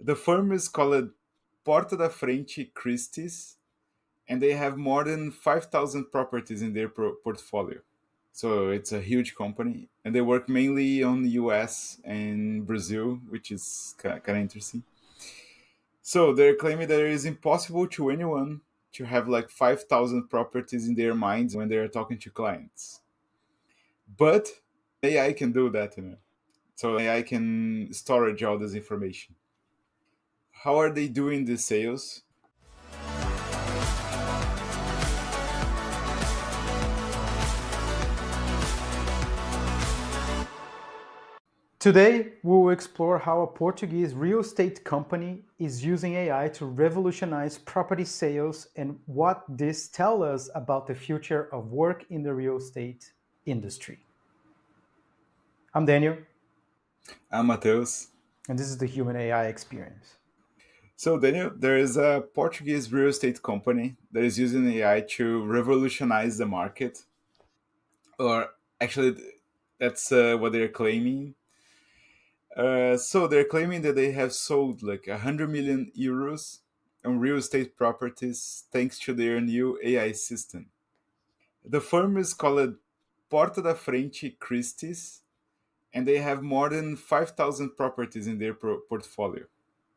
The firm is called Porta da Frente Christie, and they have more than 5,000 properties in their portfolio. So it's a huge company, and they work mainly on the US and Brazil, which is kind of interesting. So they're claiming that it is impossible to anyone to have like 5,000 properties in their minds when they're talking to clients. But AI can do that. So AI can storage all this information. How are they doing the sales? Today, we will explore how a Portuguese real estate company is using AI to revolutionize property sales and what this tells us about the future of work in the real estate industry. I'm Daniel, Matheus. and this is the Human AI Experience. So, Daniel, there is a Portuguese real estate company that is using AI to revolutionize the market, or actually, that's what they're claiming. So, they're claiming that they have sold like 100 million euros on real estate properties thanks to their new AI system. The firm is called Porta da Frente Christie, and they have more than 5,000 properties in their portfolio.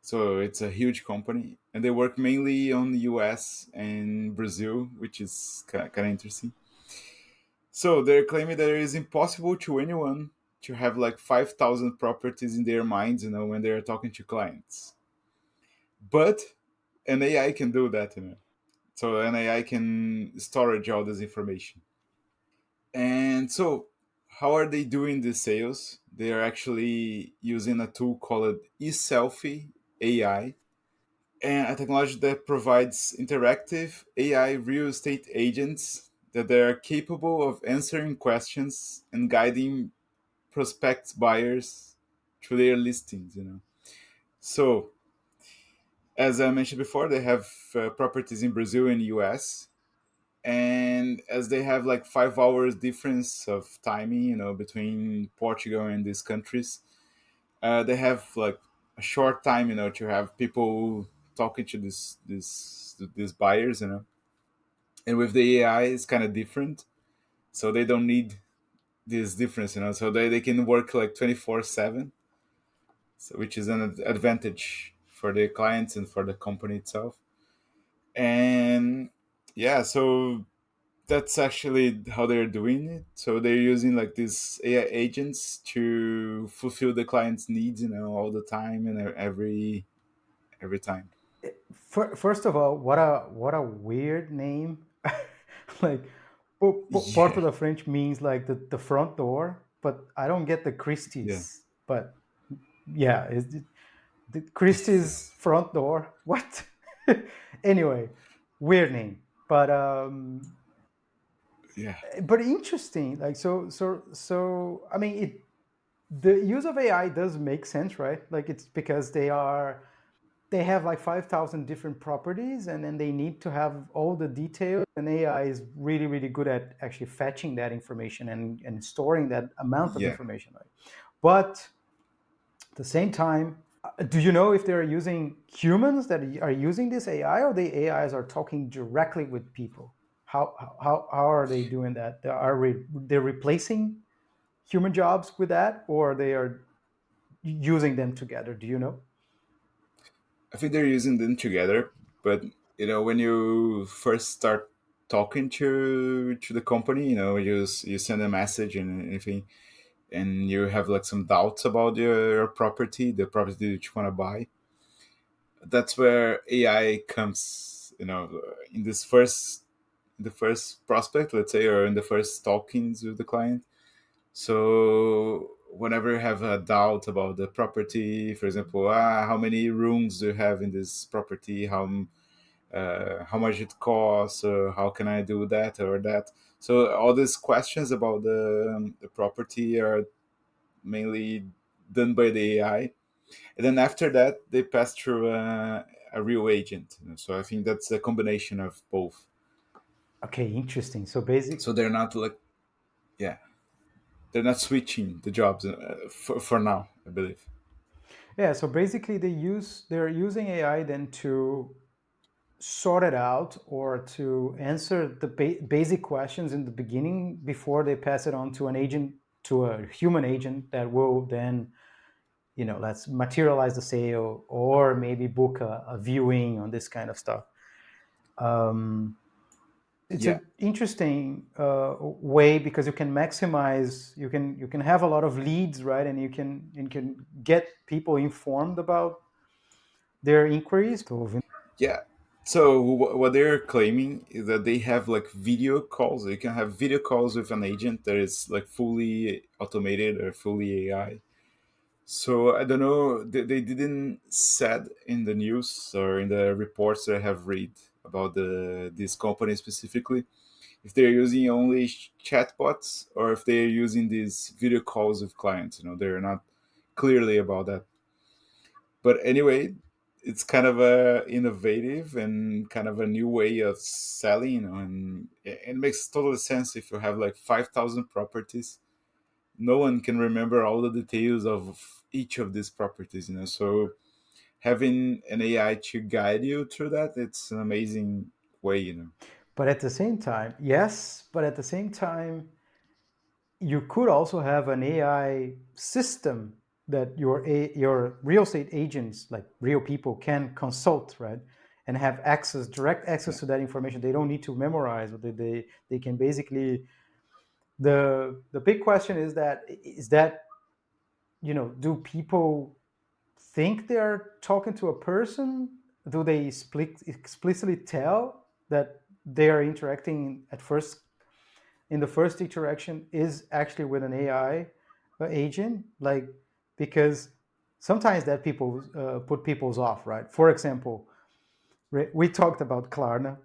So it's a huge company, and they work mainly on the US and Brazil, which is kind of interesting. So they're claiming that it is impossible to anyone to have like 5,000 properties in their minds, when they're talking to clients. But an AI can do that. So an AI can storage all this information. And so, how are they doing the sales? They are actually using a tool called eSelf.ai, and a technology that provides interactive AI real estate agents that they are capable of answering questions and guiding prospects buyers through their listings. So, as I mentioned before, they have properties in Brazil and US, and as they have like 5 hours difference of timing, between Portugal and these countries, they have like a short time, to have people talking to these buyers. And with the AI, it's kind of different, so they don't need this difference, so they can work like 24/7, so which is an advantage for the clients and for the company itself. And yeah, so that's actually how they're doing it. So they're using like these AI agents to fulfill the client's needs, all the time and every time. First of all, what a weird name! Like Porta Yeah, da Frente means like the front door, but I don't get the yeah, Christie's. But yeah, the Christie's front door. What? Anyway, weird name, yeah, but interesting. Like so. I mean, the use of AI does make sense, right? Like it's because they have like 5,000 different properties, and then they need to have all the details, and AI is really really good at actually fetching that information and storing that amount of yeah. information, right? But at the same time, do you know if they're using humans that are using this AI, or the AIs are talking directly with people? How are they doing that? They're replacing human jobs with that, or they are using them together? Do you know? I think they're using them together, but when you first start talking to the company, you send a message and anything, and you have like some doubts about your property, the property that you want to buy. That's where AI comes, in the first prospect, let's say, or in the first talkings with the client. So whenever you have a doubt about the property, for example, how many rooms do you have in this property? How much it costs? How can I do that or that? So all these questions about the property are mainly done by the AI, and then after that they pass through a real agent. So I think that's a combination of both. Okay, interesting. So basic. So they're not like, yeah, they're not switching the jobs for now, I believe. Yeah, so basically they're using AI then to sort it out or to answer the basic questions in the beginning before they pass it on to an agent, to a human agent that will then, let's materialize the sale or maybe book a viewing on this kind of stuff. um, it's Yeah, an interesting way because you can maximize, you can have a lot of leads, right? And you can get people informed about their inquiries. yeah. So what they're claiming is that they have like video calls. You can have video calls with an agent that is like fully automated or fully AI. So I don't know. They didn't said in the news or in the reports that I have read about this company specifically if they're using only chatbots or if they're using these video calls with clients. They're not clearly about that. But anyway, it's kind of a innovative and kind of a new way of selling, and it makes total sense if you have like 5,000 properties. No one can remember all the details of each of these properties. So having an AI to guide you through that, it's an amazing way. But at the same time, yes, but at the same time, you could also have an AI system that your real estate agents, like real people, can consult, right? And have access, direct access Yeah, to that information. They don't need to memorize, or they can basically. The big question is that do people think they're talking to a person? Do they explicitly tell that they are interacting at first, in the first interaction is actually with an AI agent? Like, because sometimes that people put people's off, right? For example, we talked about Klarna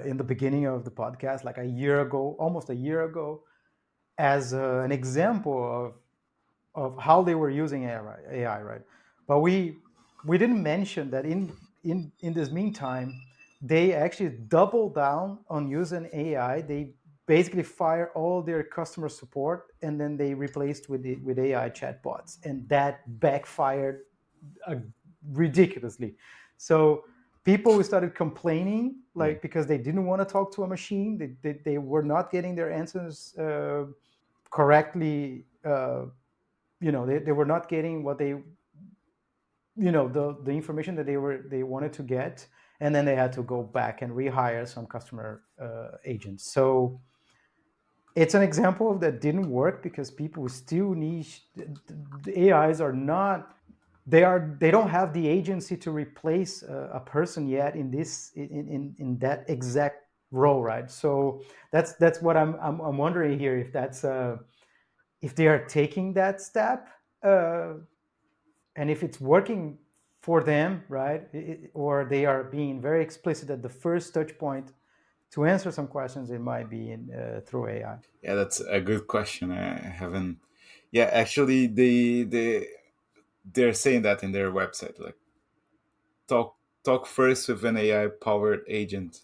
in the beginning of the podcast, like a year ago, almost a year ago, as an example of how they were using AI, right? But we didn't mention that in this meantime, they actually doubled down on using AI. They basically fire all their customer support and then they replaced with AI chatbots, and that backfired uh, ridiculously. So people started complaining, yeah, like, because they didn't want to talk to a machine. They were not getting their answers correctly. They were not getting what they, the information that they wanted to get, and then they had to go back and rehire some customer agents. So it's an example of that didn't work because people still need, the AIs are not, they don't have the agency to replace a person yet in this, in that exact role, right? So that's what I'm wondering here, if that's if they are taking that step, uh, and if it's working for them, right? Or they are being very explicit at the first touch point to answer some questions, it might be through AI. yeah. That's a good question. I haven't. Yeah, actually, they're saying that in their website, like talk first with an AI powered agent,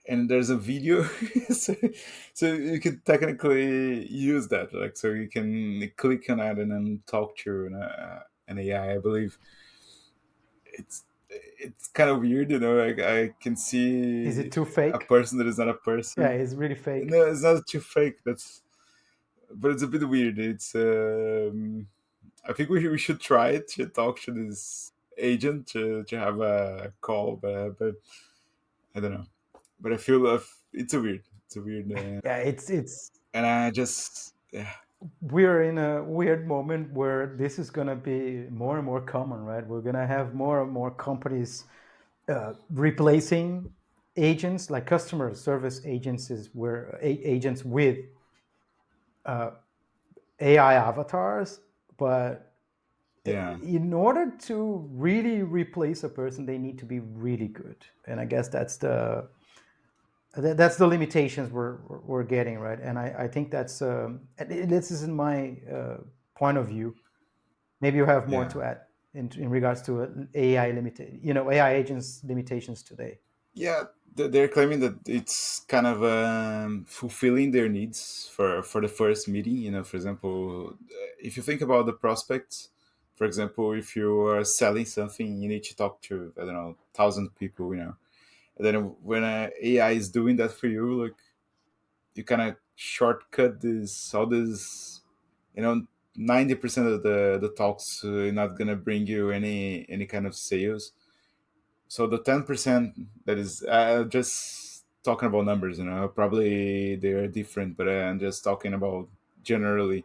and there's a video, so, so you can technically use that, like so you can click on it and then talk to an AI. I believe it's kind of weird, like I can Is it see too a fake? person that is not a Yeah, person. it's really fake. No, it's not too fake. That's but it's a bit weird. It's I think we should try it to talk to this agent to have a call, but I don't know. But I feel it's a weird. It's a weird, Yeah, it's and I just yeah, we're in a weird moment where this is going to be more and more common, right? We're going to have more and more companies replacing agents, like customer service agencies, where agents with uh, AI avatars. But yeah, in order to really replace a person, they need to be really good, and I guess that's the limitations we're getting, right? And I think that's this is in my point of view. Maybe you have more yeah, to add in regards to AI limited, AI agents limitations today. yeah. They're claiming that it's kind of fulfilling their needs for the first meeting. For example, if you think about the prospects, For example, if you are selling something, you need to talk to, I don't know, 1,000 people, and then when AI is doing that for you, like, you kind of shortcut this all this, you know 90% of the talks not gonna bring you any kind of sales. So the 10% that is, just talking about numbers, probably they are different, but I'm just talking about generally.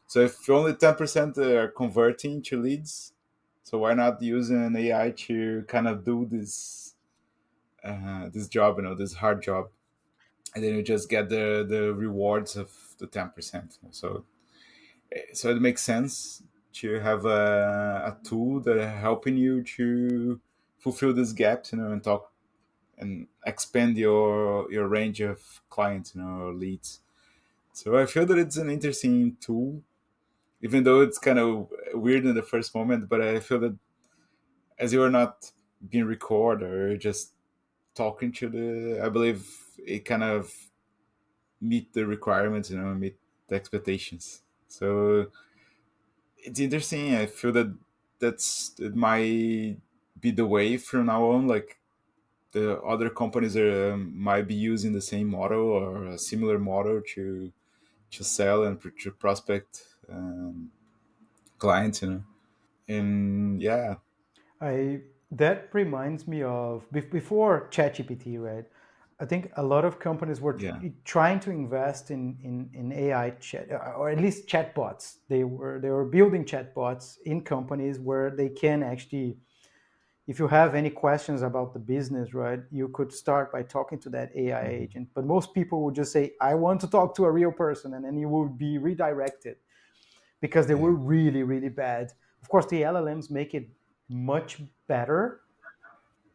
So if only 10% are converting to leads, so why not using AI to kind of do this job, this hard job, and then you just get the rewards of the 10%. So it makes sense to have a tool that are helping you to fulfill these gaps, and talk and expand your range of clients, or leads. So I feel that it's an interesting tool, even though it's kind of weird in the first moment. But I feel that as you are not being recorded or just talking to I believe it kind of meet the requirements, meet the expectations. So it's interesting. I feel that it might be the way from now on. Like, the other companies are might be using the same model or a similar model to sell and to prospect clients. And yeah, I That reminds me of before ChatGPT, right? I think a lot of companies were yeah, trying to invest in AI chat, or at least chatbots. They were building chatbots in companies where they can actually, if you have any questions about the business, right, you could start by talking to that AI mhm, agent. But most people would just say, "I want to talk to a real person," and then you will be redirected because they yeah, were really, really bad. Of course, the LLMs make it much better,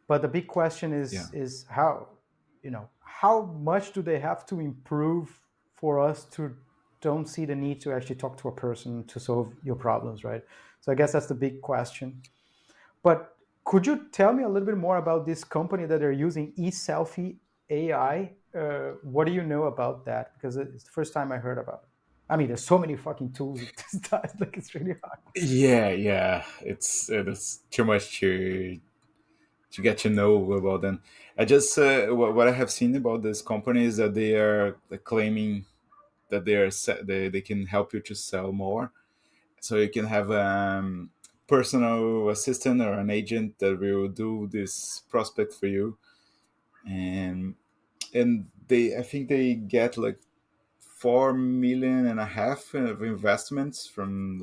but the big question yeah, is how much do they have to improve for us to don't see the need to actually talk to a person to solve your problems, right? So I guess that's the big question. But could you tell me a little bit more about this company that are using eSelf.ai? What do you know about that? Because it's the first time I heard about it. I mean, there's so many fucking tools at this time. Like, it's really hard. yeah. It's too much to get to know about them. I just what I have seen about this company is that they are claiming that they can help you to sell more. So you can have personal assistant or an agent that will do this prospect for you, and I think they get like 4.5 million of investments from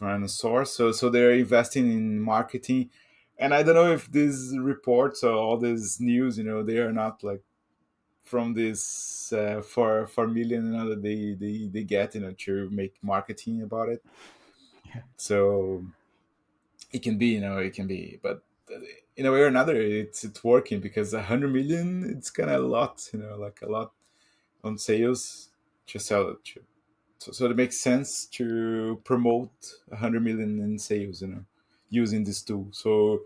a source. So they're investing in marketing, and I don't know if these reports or all this news, they are not like from this 4 million, that they get, to make marketing about it. Yeah. So it can be, but in a way or another, it's working, because 100 million, it's kind of a lot, like a lot on sales to sell it. So it makes sense to promote 100 million in sales, using this tool. So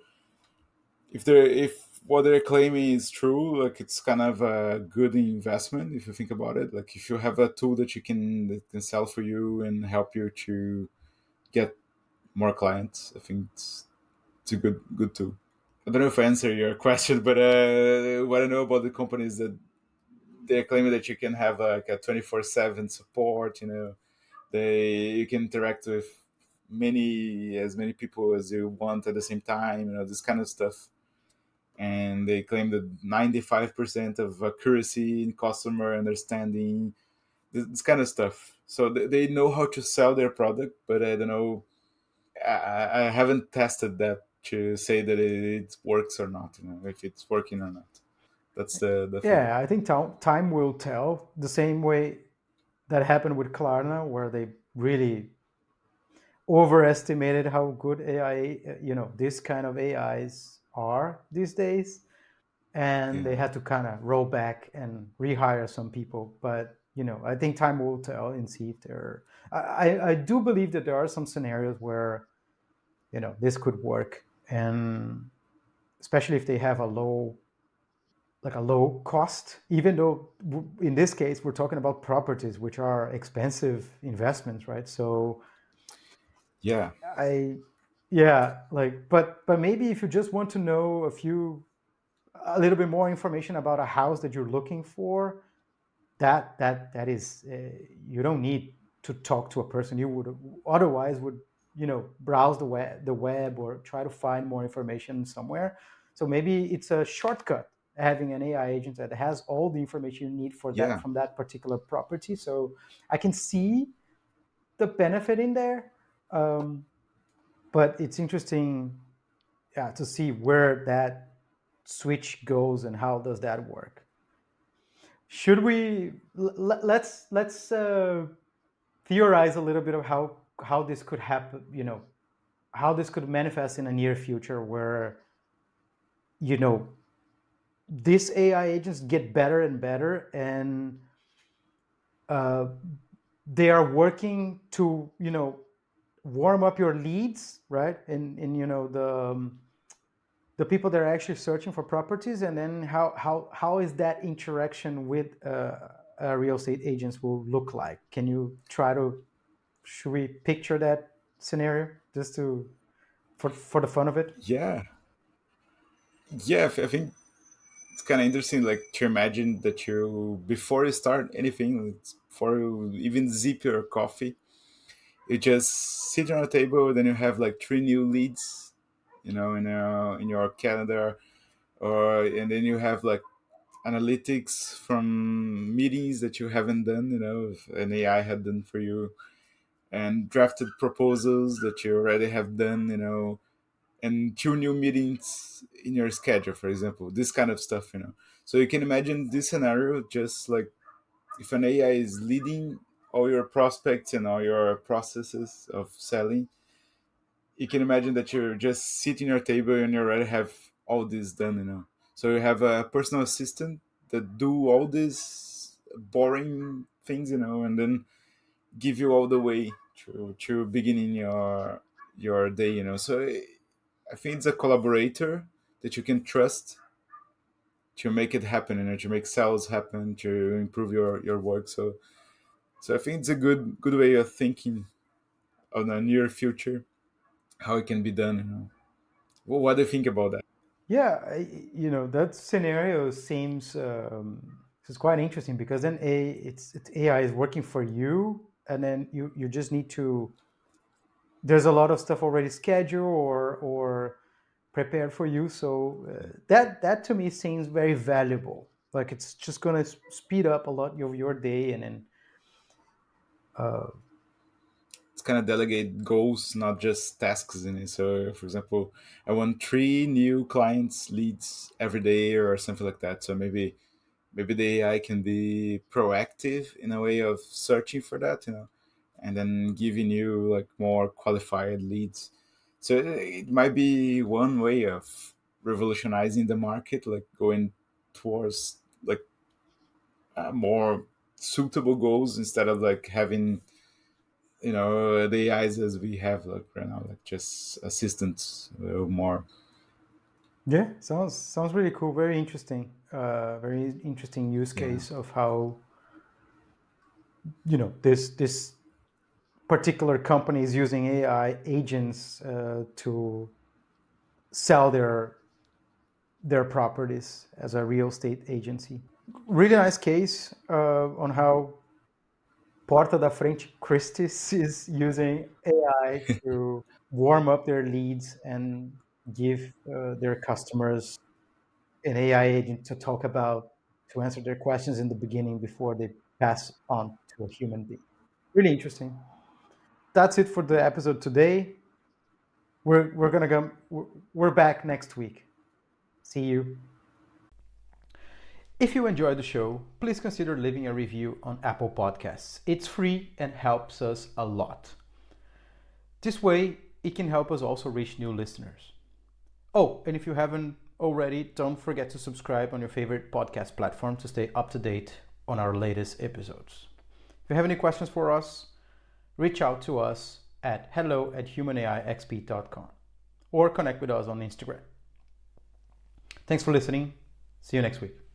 if what they're claiming is true, like, it's kind of a good investment if you think about it. Like, if you have a tool that can sell for you and help you to get more clients, I think it's a good tool. I don't know if I answer your question, but what I know about the company is that they're claiming that you can have like a 24/7 support. You can interact with many people as you want at the same time. This kind of stuff. And they claim that 95% of accuracy in customer understanding, this kind of stuff. So they know how to sell their product, but I don't know. I haven't tested that to say that it works or not. If it's working or not. That's the thing. Yeah, I think time will tell. The same way that happened with Klarna, where they really overestimated how good AI, this kind of AIs are these days, and Yeah, they had to kind of roll back and rehire some people. But I think time will tell and see if they're. I do believe that there are some scenarios where this could work, and especially if they have a low cost, even though in this case we're talking about properties which are expensive investments, right? So Yeah, I yeah, like but maybe if you just want to know a little bit more information about a house that you're looking for, that is you don't need to talk to a person. You would otherwise would browse the web or try to find more information somewhere. So maybe it's a shortcut having an AI agent that has all the information you need for that yeah, from that particular property. So I can see the benefit in there, um, but it's interesting, yeah, to see where that switch goes and how does that work. Should we let's theorize a little bit of how this could happen, how this could manifest in a near future where you know these AI agents get better and better, and uh, they are working to warm up your leads, right? And the people that are actually searching for properties, and then how is that interaction with real estate agents will look like? Can you try to should we picture that scenario just to for the fun of it? yeah, yeah. I think it's kind of interesting, like to imagine that you before you start anything, before you even zip your coffee, you just sit on a table, then you have like three new leads, in your calendar, or and then you have like analytics from meetings that you haven't done, if an AI had done for you, and drafted proposals that you already have done, and two new meetings in your schedule, for example, this kind of stuff. So you can imagine this scenario just like if an AI is leading all your prospects and all your processes of selling. You can imagine that you're just sitting your table and you already have all this done. So you have a personal assistant that do all these boring things, and then give you all the way to beginning your day. So I think it's a collaborator that you can trust to make it happen, to make sales happen, to improve your work. So I think it's a good way of thinking on a near future how it can be done. Well, what do you think about that? Yeah, that scenario seems it's quite interesting because then it's AI is working for you, and then you just need to. There's a lot of stuff already scheduled or prepared for you, so that to me seems very valuable. Like it's just gonna speed up a lot of your day, and then uh, It's kind of delegate goals, not just tasks in it. So, for example, I want three new clients leads every day or something like that. So maybe the AI can be proactive in a way of searching for that, and then giving you like more qualified leads. So it might be one way of revolutionizing the market, like going towards like more suitable goals instead of like having the AIs as we have like right now, like just assistants more. yeah, sounds really cool. Very interesting use Yeah, case of how this particular company is using AI agents to sell their properties as a real estate agency. Really nice case on how Porta da Frente Christie is using AI to warm up their leads and give their customers an AI agent to answer their questions in the beginning before they pass on to a human being. Really interesting. That's it for the episode today. We're gonna go. We're back next week. See you. If you enjoyed the show, please consider leaving a review on Apple Podcasts. It's free and helps us a lot. This way, it can help us also reach new listeners. Oh, and if you haven't already, don't forget to subscribe on your favorite podcast platform to stay up to date on our latest episodes. If you have any questions for us, reach out to us at hello@humanaixp.com or connect with us on Instagram. Thanks for listening. See you next week.